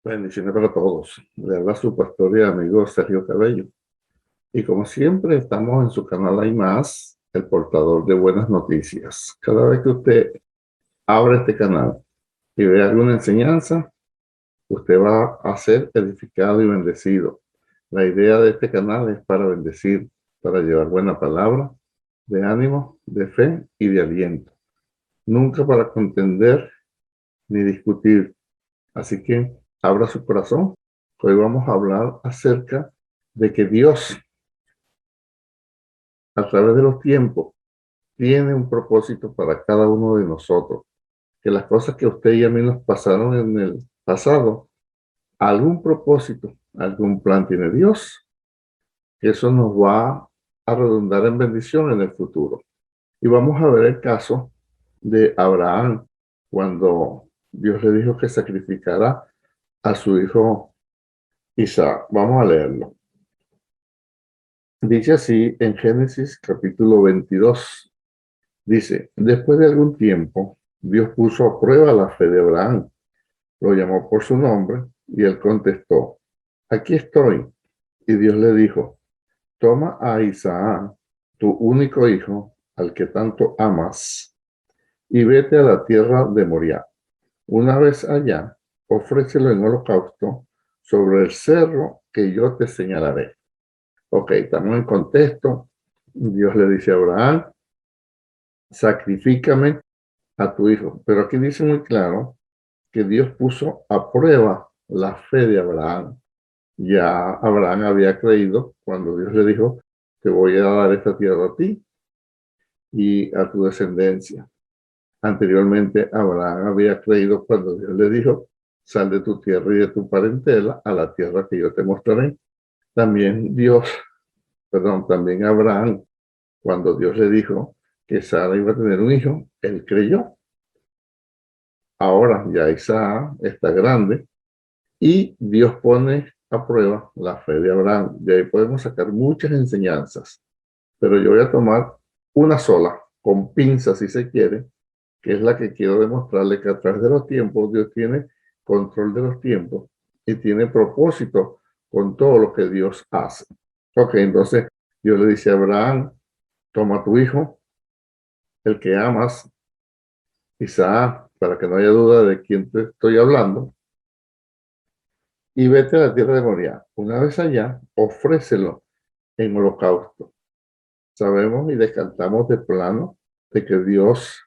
Bendiciones para todos. Le habla su pastor y amigo Sergio Cabello. Y como siempre, estamos en su canal Hay Más, el portador de buenas noticias. Cada vez que usted abre este canal y ve alguna enseñanza, usted va a ser edificado y bendecido. La idea de este canal es para bendecir, para llevar buena palabra, de ánimo, de fe y de aliento. Nunca para contender ni discutir. Así que abra su corazón. Hoy vamos a hablar acerca de que Dios, a través de los tiempos, tiene un propósito para cada uno de nosotros. Que las cosas que a usted y a mí nos pasaron en el pasado, algún propósito, algún plan tiene Dios, que eso nos va a redundar en bendición en el futuro. Y vamos a ver el caso de Abraham, cuando Dios le dijo que sacrificara a su hijo Isaac. Vamos a leerlo. Dice así en Génesis capítulo 22. Dice, después de algún tiempo, Dios puso a prueba la fe de Abraham. Lo llamó por su nombre y él contestó, aquí estoy. Y Dios le dijo, toma a Isaac, tu único hijo, al que tanto amas, y vete a la tierra de Moriah. Una vez allá, ofrécelo en holocausto sobre el cerro que yo te señalaré. Ok, estamos en contexto. Dios le dice a Abraham, sacrifícame a tu hijo. Pero aquí dice muy claro que Dios puso a prueba la fe de Abraham. Ya Abraham había creído cuando Dios le dijo, te voy a dar esta tierra a ti y a tu descendencia. Anteriormente Abraham había creído cuando Dios le dijo, sal de tu tierra y de tu parentela a la tierra que yo te mostraré. También Abraham, cuando Dios le dijo que Sara iba a tener un hijo, él creyó. Ahora ya Isaac está grande y Dios pone a prueba la fe de Abraham. De ahí podemos sacar muchas enseñanzas, pero yo voy a tomar una sola, con pinzas si se quiere, que es la que quiero demostrarle que a través de los tiempos Dios tiene control de los tiempos y tiene propósito con todo lo que Dios hace. Ok, entonces Dios le dice a Abraham, toma a tu hijo, el que amas, Isaac, para que no haya duda de quién te estoy hablando, y vete a la tierra de Moriah. Una vez allá, ofrécelo en holocausto. Sabemos y descartamos de plano de que Dios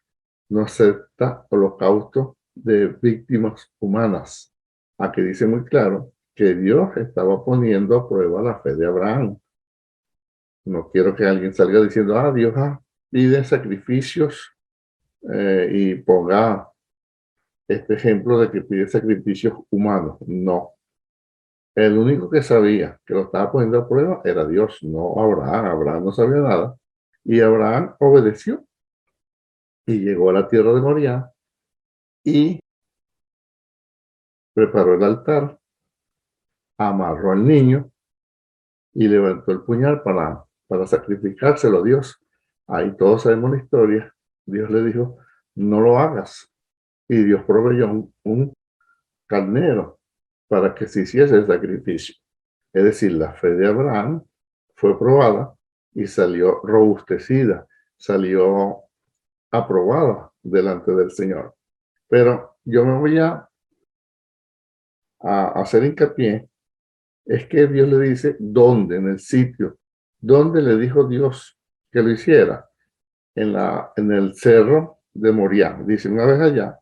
no acepta holocausto de víctimas humanas. Aquí dice muy claro que Dios estaba poniendo a prueba la fe de Abraham. No quiero que alguien salga diciendo, Dios pide sacrificios y ponga este ejemplo de que pide sacrificios humanos. No. El único que sabía que lo estaba poniendo a prueba era Dios, no Abraham. Abraham no sabía nada. Y Abraham obedeció y llegó a la tierra de Moriah y preparó el altar, amarró al niño y levantó el puñal para sacrificárselo a Dios. Ahí todos sabemos la historia. Dios le dijo, no lo hagas. Y Dios proveyó un carnero para que se hiciese el sacrificio. Es decir, la fe de Abraham fue probada y salió robustecida, salió aprobada delante del Señor. Pero yo me voy a hacer hincapié, es que Dios le dice dónde, en el sitio, dónde le dijo Dios que lo hiciera, en el cerro de Moriah. Dice, una vez allá,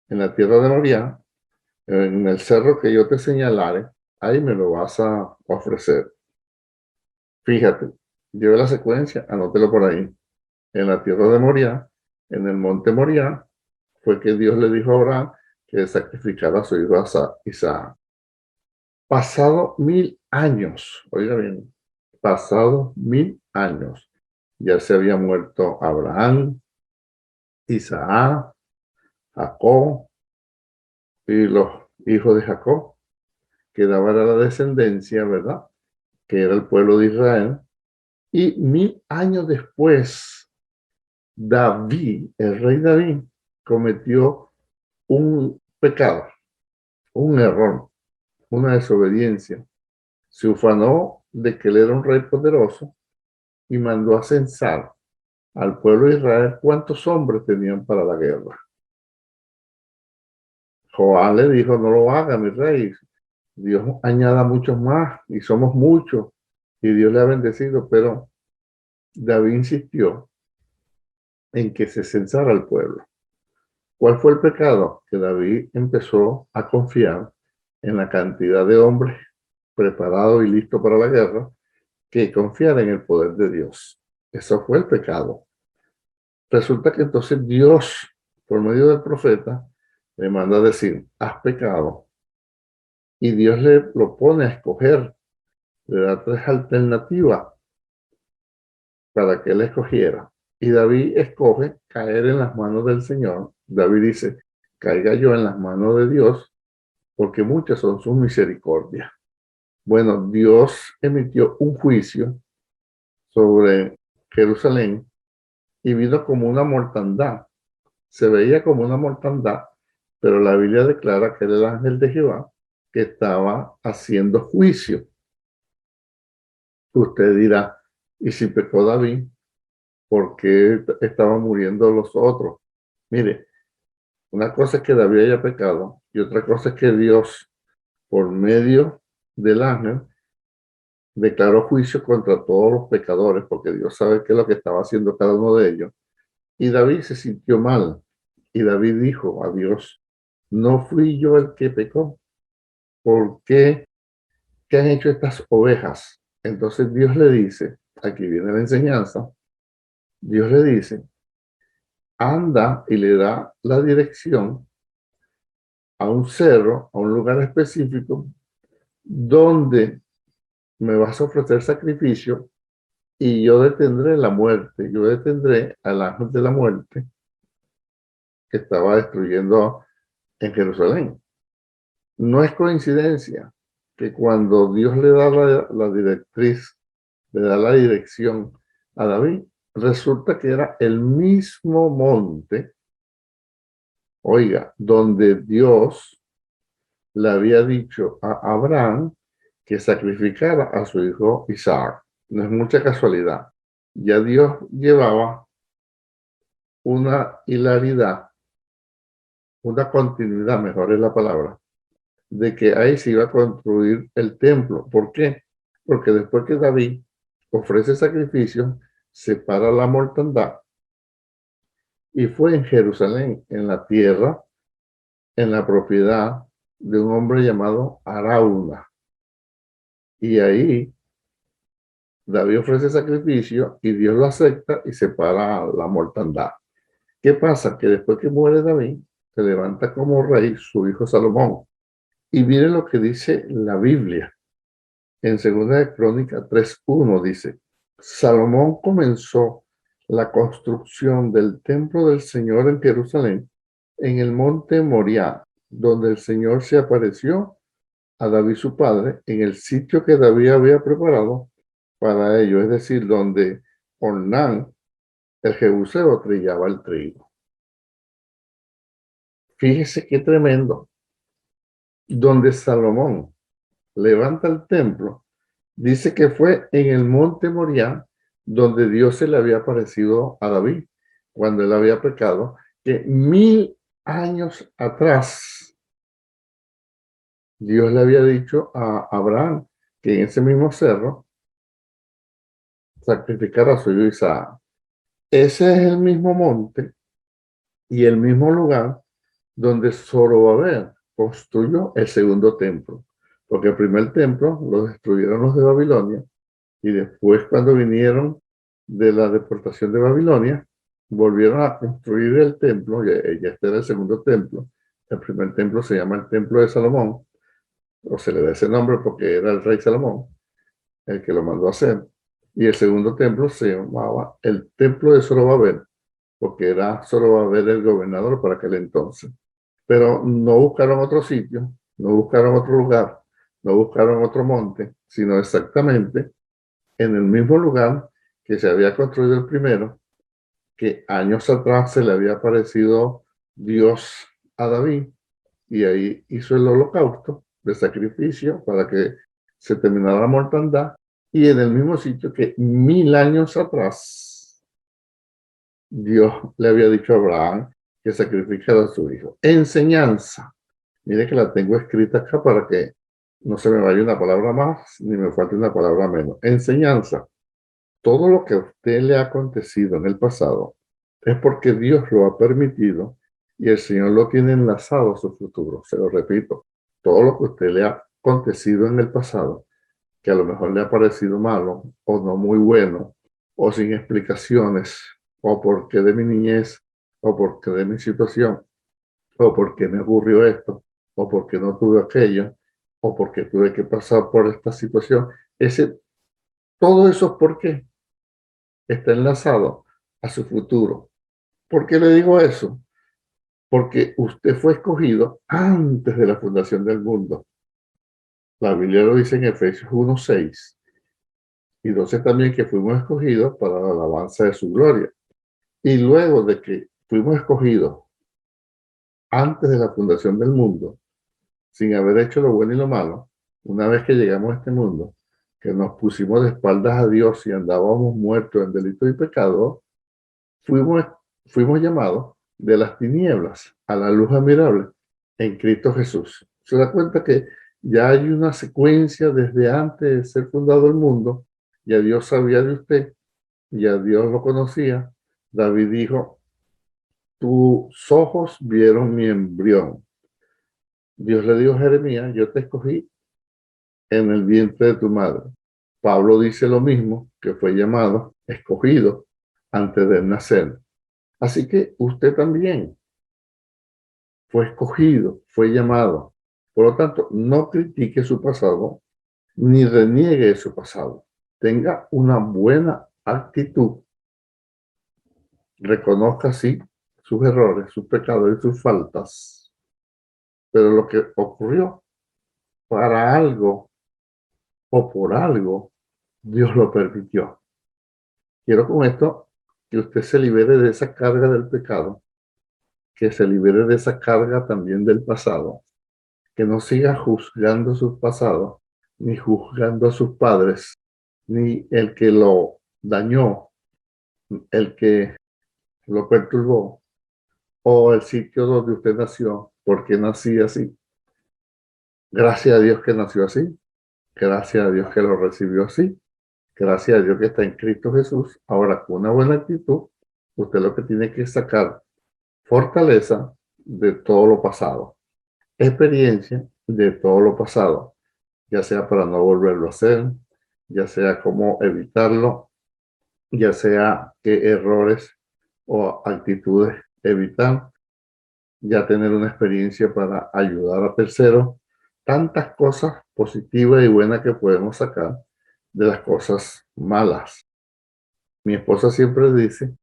en la tierra de Moriah, en el cerro que yo te señalare, ahí me lo vas a ofrecer. Fíjate, lleve la secuencia, anótelo por ahí. En la tierra de Moriah, en el monte Moriah, fue que Dios le dijo a Abraham que sacrificara a su hijo Isaac. Pasado 1000 años, oiga bien, pasado 1000 años, ya se había muerto Abraham, Isaac, Jacob y los hijos de Jacob. Quedaba la descendencia, ¿verdad? Que era el pueblo de Israel. Y 1000 años después, David, el rey David, cometió un pecado, un error. una desobediencia, se ufanó de que él era un rey poderoso y mandó a censar al pueblo de Israel cuántos hombres tenían para la guerra. Joab le dijo, no lo haga, mi rey. Dios añada muchos más y somos muchos y Dios le ha bendecido, pero David insistió en que se censara al pueblo. ¿Cuál fue el pecado? Que David empezó a confiar en la cantidad de hombres preparados y listos para la guerra, que confiar en el poder de Dios. Eso fue el pecado. Resulta que entonces Dios, por medio del profeta, le manda a decir, has pecado. Y Dios le lo pone a escoger, le da tres alternativas para que él escogiera. Y David escoge caer en las manos del Señor. David dice, caiga yo en las manos de Dios, porque muchas son sus misericordias. Bueno, Dios emitió un juicio sobre Jerusalén y vino como una mortandad. Se veía como una mortandad, pero la Biblia declara que era el ángel de Jehová que estaba haciendo juicio. Usted dirá, ¿y si pecó David? ¿Por qué estaban muriendo los otros? Mire, una cosa es que David haya pecado y otra cosa es que Dios, por medio del ángel, declaró juicio contra todos los pecadores, porque Dios sabe qué es lo que estaba haciendo cada uno de ellos. Y David se sintió mal. Y David dijo a Dios, no fui yo el que pecó. ¿Por qué? ¿Qué han hecho estas ovejas? Entonces Dios le dice, aquí viene la enseñanza, Dios le dice, anda y le da la dirección a un cerro, a un lugar específico, donde me vas a ofrecer sacrificio y yo detendré la muerte, yo detendré al ángel de la muerte que estaba destruyendo en Jerusalén. No es coincidencia que cuando Dios le da la directriz, le da la dirección a David, resulta que era el mismo monte, oiga, donde Dios le había dicho a Abraham que sacrificara a su hijo Isaac. No es mucha casualidad. Ya Dios llevaba una hilaridad, una continuidad, mejor es la palabra, de que ahí se iba a construir el templo. ¿Por qué? Porque después que David ofrece sacrificio, separa la mortandad y fue en Jerusalén, en la tierra, en la propiedad de un hombre llamado Arauna. Y ahí David ofrece sacrificio y Dios lo acepta y separa la mortandad. ¿Qué pasa? Que después que muere David, se levanta como rey su hijo Salomón. Y miren lo que dice la Biblia. En 2 Crónicas 3:1 dice, Salomón comenzó la construcción del templo del Señor en Jerusalén, en el monte Moriah, donde el Señor se apareció a David su padre, en el sitio que David había preparado para ello, es decir, donde Ornán, el jebuseo, trillaba el trigo. Fíjese qué tremendo. Donde Salomón levanta el templo, dice que fue en el monte Moriah donde Dios se le había aparecido a David cuando él había pecado, que 1000 años atrás Dios le había dicho a Abraham que en ese mismo cerro sacrificara a su hijo Isaac. Ese es el mismo monte y el mismo lugar donde Zorobabel construyó el segundo templo, porque el primer templo lo destruyeron los de Babilonia y después cuando vinieron de la deportación de Babilonia, volvieron a construir el templo, ya este era el segundo templo. El primer templo se llama el Templo de Salomón, o se le da ese nombre porque era el rey Salomón el que lo mandó a hacer. Y el segundo templo se llamaba el Templo de Zorobabel, porque era Zorobabel el gobernador para aquel entonces. Pero no buscaron otro sitio, no buscaron otro lugar, no buscaron otro monte, sino exactamente en el mismo lugar que se había construido el primero, que años atrás se le había aparecido Dios a David, y ahí hizo el holocausto de sacrificio para que se terminara la mortandad, y en el mismo sitio que 1000 años atrás Dios le había dicho a Abraham que sacrificara a su hijo. Enseñanza. Mire que la tengo escrita acá para que no se me vaya una palabra más ni me falte una palabra menos. Enseñanza. Todo lo que a usted le ha acontecido en el pasado es porque Dios lo ha permitido y el Señor lo tiene enlazado a su futuro. Se lo repito, todo lo que a usted le ha acontecido en el pasado, que a lo mejor le ha parecido malo o no muy bueno o sin explicaciones, o porque de mi niñez, o porque de mi situación, o porque me ocurrió esto, o porque no tuve aquello, o porque tuve que pasar por esta situación. Todo eso es porque está enlazado a su futuro. ¿Por qué le digo eso? Porque usted fue escogido antes de la fundación del mundo. La Biblia lo dice en Efesios 1:6 y 12 también, que fuimos escogidos para la alabanza de su gloria. Y luego de que fuimos escogidos antes de la fundación del mundo, sin haber hecho lo bueno y lo malo, una vez que llegamos a este mundo, que nos pusimos de espaldas a Dios y andábamos muertos en delitos y pecados, fuimos, fuimos llamados de las tinieblas a la luz admirable en Cristo Jesús. Se da cuenta que ya hay una secuencia desde antes de ser fundado el mundo. Ya Dios sabía de usted, ya Dios lo conocía. David dijo: tus ojos vieron mi embrión. Dios le dijo a Jeremías: yo te escogí en el vientre de tu madre. Pablo dice lo mismo, que fue llamado, escogido antes de nacer. Así que usted también fue escogido, fue llamado. Por lo tanto, no critique su pasado ni reniegue su pasado. Tenga una buena actitud. Reconozca, sí, sus errores, sus pecados y sus faltas. Pero lo que ocurrió, para algo o por algo, Dios lo permitió. Quiero con esto que usted se libere de esa carga del pecado, que se libere de esa carga también del pasado, que no siga juzgando su pasado, ni juzgando a sus padres, ni el que lo dañó, el que lo perturbó, o el sitio donde usted nació, porque nací así. Gracias a Dios que nació así, gracias a Dios que lo recibió así, gracias a Dios que está en Cristo Jesús. Ahora, con una buena actitud, usted lo que tiene que sacar fortaleza de todo lo pasado, experiencia de todo lo pasado, ya sea para no volverlo a hacer, ya sea cómo evitarlo, ya sea qué errores o actitudes evitar, ya tener una experiencia para ayudar a terceros, tantas cosas positivas y buenas que podemos sacar de las cosas malas. Mi esposa siempre dice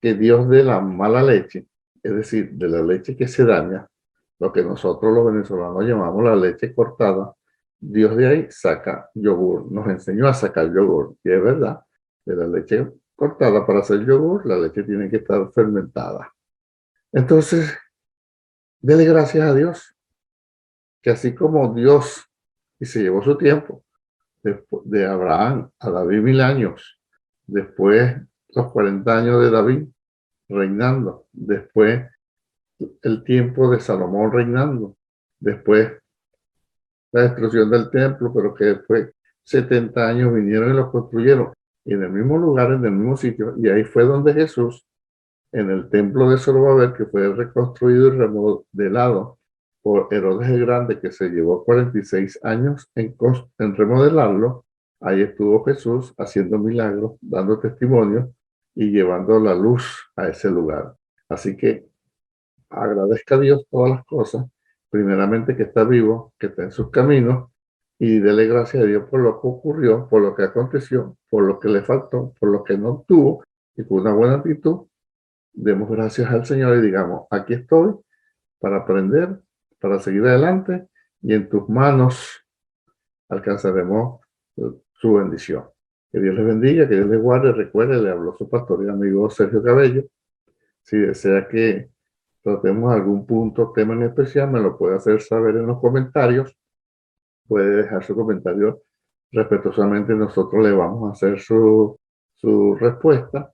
que Dios de la mala leche, es decir, de la leche que se daña, lo que nosotros los venezolanos llamamos la leche cortada, Dios de ahí saca yogur, nos enseñó a sacar yogur, y es verdad, de la leche cortada para hacer yogur, la leche tiene que estar fermentada. Entonces, dele gracias a Dios, que así como Dios, y se llevó su tiempo, de Abraham a David 1000 años, después los 40 años de David reinando, después el tiempo de Salomón reinando, después la destrucción del templo, pero que después 70 años vinieron y lo construyeron, y en el mismo lugar, en el mismo sitio, y ahí fue donde Jesús, en el templo de Zorobabel, que fue reconstruido y remodelado por Herodes el Grande, que se llevó 46 años en remodelarlo. Ahí estuvo Jesús haciendo milagros, dando testimonio y llevando la luz a ese lugar. Así que agradezca a Dios todas las cosas, primeramente que está vivo, que está en sus caminos, y dele gracias a Dios por lo que ocurrió, por lo que aconteció, por lo que le faltó, por lo que no obtuvo, y con una buena actitud, demos gracias al Señor y digamos: aquí estoy para aprender, para seguir adelante, y en tus manos alcanzaremos su bendición. Que Dios les bendiga, que Dios les guarde. Recuerde, le habló su pastor y amigo Sergio Cabello. Si desea que tratemos algún punto, tema en especial, me lo puede hacer saber en los comentarios. Puede dejar su comentario respetuosamente. Nosotros le vamos a hacer su respuesta.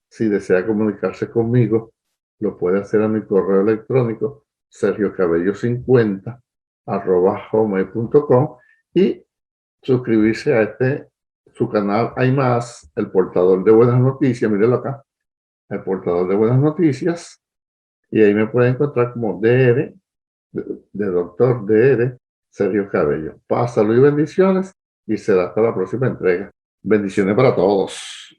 Si desea comunicarse conmigo, lo puede hacer a mi correo electrónico sergiocabello50@gmail.com y suscribirse a su canal Hay Más, el portador de buenas noticias. Mírenlo acá, el portador de buenas noticias. Y ahí me puede encontrar como DR, de Doctor DR Sergio Cabello. Paz, salud y bendiciones, y será hasta la próxima entrega. Bendiciones para todos.